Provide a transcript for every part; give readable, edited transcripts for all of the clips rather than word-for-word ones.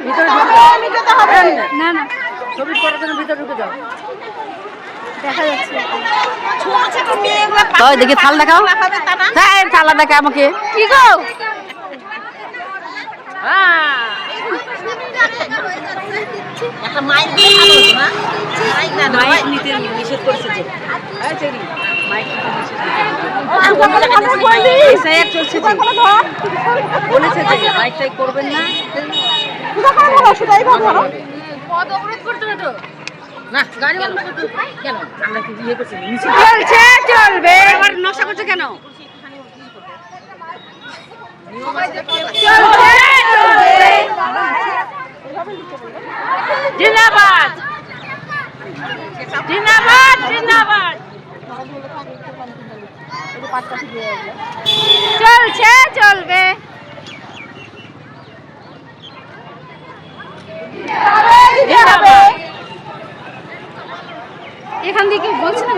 ভিতরে না না ছবি করার জন্য ভিতরে ঢুকে যাও দেখা যাচ্ছে তো দেখি থাল দেখাও হ্যাঁ থালা দেখা আমাকে কি গো একটা মাইক দিয়ে না মাইক না মাইক নিতে নিষেধ করেছে যে এই চেরি মাইক নিতে নিষেধ করেছে এক চলছে যে বলেছে যে মাইক টাইক করবেন না পদ অবরোধ করতে না তো না গাড়ি বন্ধ করতে কেন আমরা কি ইয়ে করছি চলছে চলবে আবার নকশা করছে কেন চলছে চলবে জিন্দাবাদ জিন্দাবাদ জিন্দাবাদ চলছে চলবে এখান থেকে বলছি না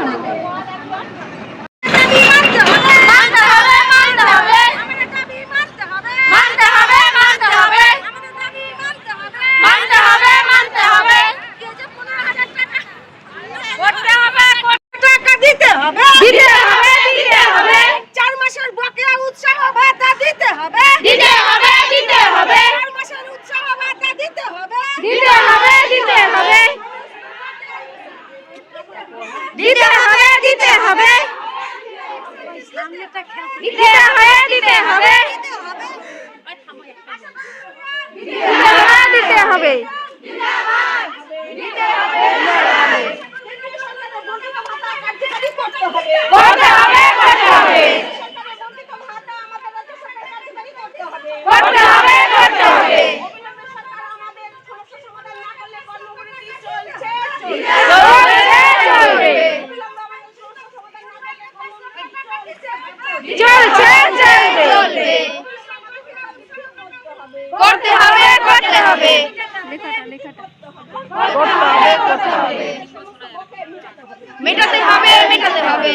মেটাতে হবে মেটাতে হবে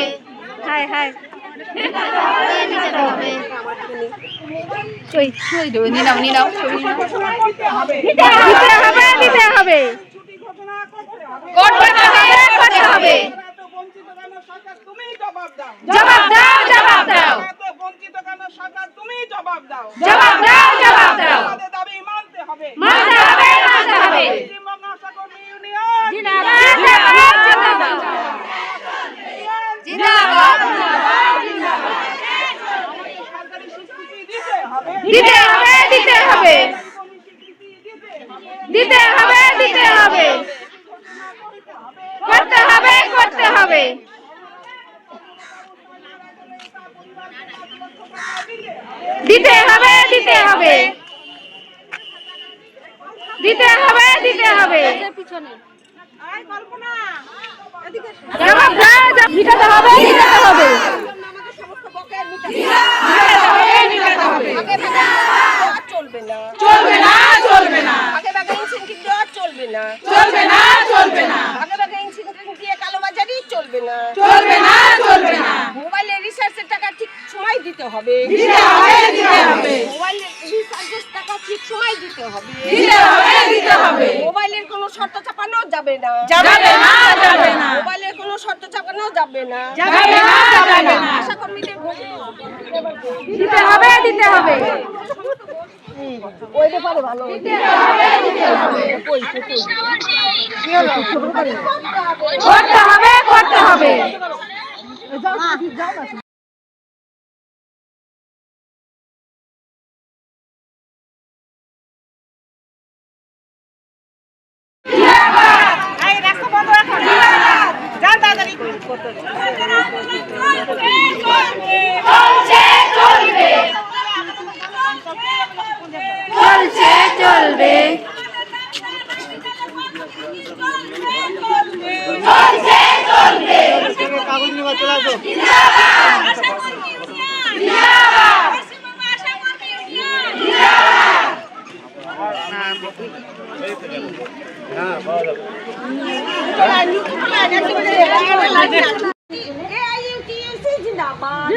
হাই হাই মেটাতে হবে চই চই দেব নি নাও দিতে হবে করতে হবে জবাব দাও বঞ্চিত কেন সরকার তুমি জবাব দাও জবাব দাও আমাদের দাবি মানতে হবে দিতে হবে করতে হবে দিতে হবে পিছনে জবাব দাও মিটাতে হবে চলবে না আগে ভাগে ইনসেন্টিভ দেওয়া চলবে না আগে ভাগে ইনসেন্টিভ দিয়ে কালোবাজারি চলবে না মোবাইলের রিচার্জের টাকা ঠিক সময় দিতে হবে মোবাইলের রিচার্জের টাকা ঠিক সময় দিতে হবে মোবাইলের কোনো শর্ত চাপানো যাবে না মোবাইলের কোনো শর্ত চাপানো যাবে না আশা কর্মীদের দিতে হবে ওইটা পারে ভালো করতে হবে চলবে কাগজ নিয়ে চলে আসো জিন্দাবাদ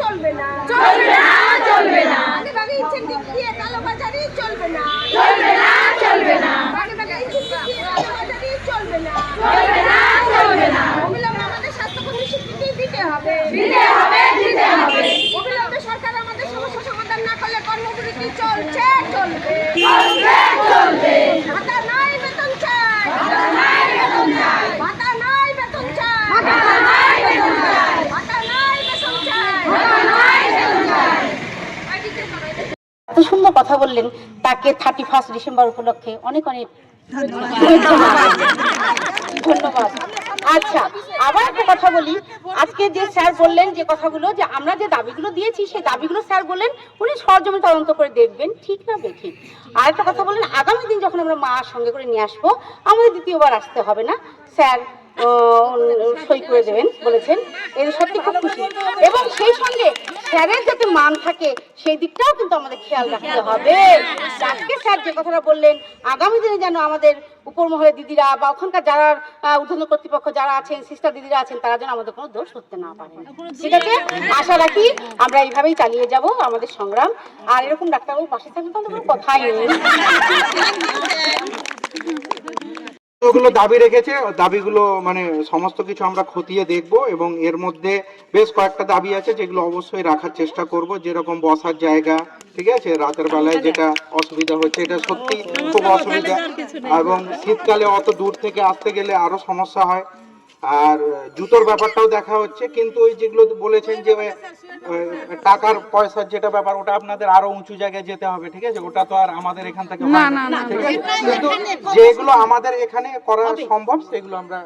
চলবে না দিয়ে কালোবাজারি চলবে না চলবে না অবিলম্বে আমাদের স্বাস্থ্যকর্মী স্বীকৃতি দিতে হবে অবিলম্বে সরকার আমাদের সমস্যা সমাধান না করলে কর্মবিরতি চলবে ভাতা নাই বেতন চাই ভাতা নাই বেতন চাই এত সুন্দর কথা বললেন, তাকে 31 ডিসেম্বর উপলক্ষে অনেক অনেক ধন্যবাদ। আচ্ছা, আবার একটা কথা বলি, আজকে যে স্যার বললেন যে কথাগুলো, যে আমরা যে দাবিগুলো দিয়েছি সেই দাবিগুলো স্যার বললেন উনি সরজমিনে তদন্ত করে দেখবেন, ঠিক না বেঠিক? আর একটা কথা বললেন, আগামী দিন যখন আমরা মা সঙ্গে করে নিয়ে আসবো আমাদের দ্বিতীয়বার আসতে হবে না, স্যার সই করে দেবেন বলেছেন। এর সত্যি খুব খুশি, এবং সেই সঙ্গে স্যারের যাতে মান থাকে সেই দিকটাও কিন্তু আমাদের খেয়াল রাখতে হবে। আজকে স্যার যে কথাটা বললেন, আগামী দিনে যেন আমাদের উপর মহলের দিদিরা বা ওখানকার যারা ঊর্ধ্বতন কর্তৃপক্ষ যারা আছেন, সিস্টার দিদিরা আছেন, তারা যেন আমাদের কোনো দোষ করতে না পারেন। ঠিক আছে, আশা রাখি আমরা এইভাবেই চালিয়ে যাব আমাদের সংগ্রাম। আর এরকম ডাক্তারবাবু পাশে থাকলে তো কোনো কথাই নেই। ওগুলো দাবি রেখেছে, দাবিগুলো মানে সমস্ত কিছু আমরা খতিয়ে দেখব, এবং এর মধ্যে বেশ কয়েকটা দাবি আছে যেগুলো অবশ্যই রাখার চেষ্টা করব, যেরকম বসার জায়গা, ঠিক আছে, রাতের বেলায় যেটা অসুবিধা হচ্ছে এটা সত্যি খুব অসুবিধা, এবং শীতকালে অত দূর থেকে আসতে গেলে আরো সমস্যা হয়। আর জুতোর ব্যাপারটাও দেখা হচ্ছে, কিন্তু ওই যেগুলো বলেছেন যে টাকার পয়সার যেটা ব্যাপার, ওটা আপনাদের আরো উঁচু জায়গায় যেতে হবে, ঠিক আছে, ওটা তো আর আমাদের এখান থেকে হয় না, ঠিক আছে, কিন্তু যেগুলো আমাদের এখানে করা সম্ভব সেগুলো আমরা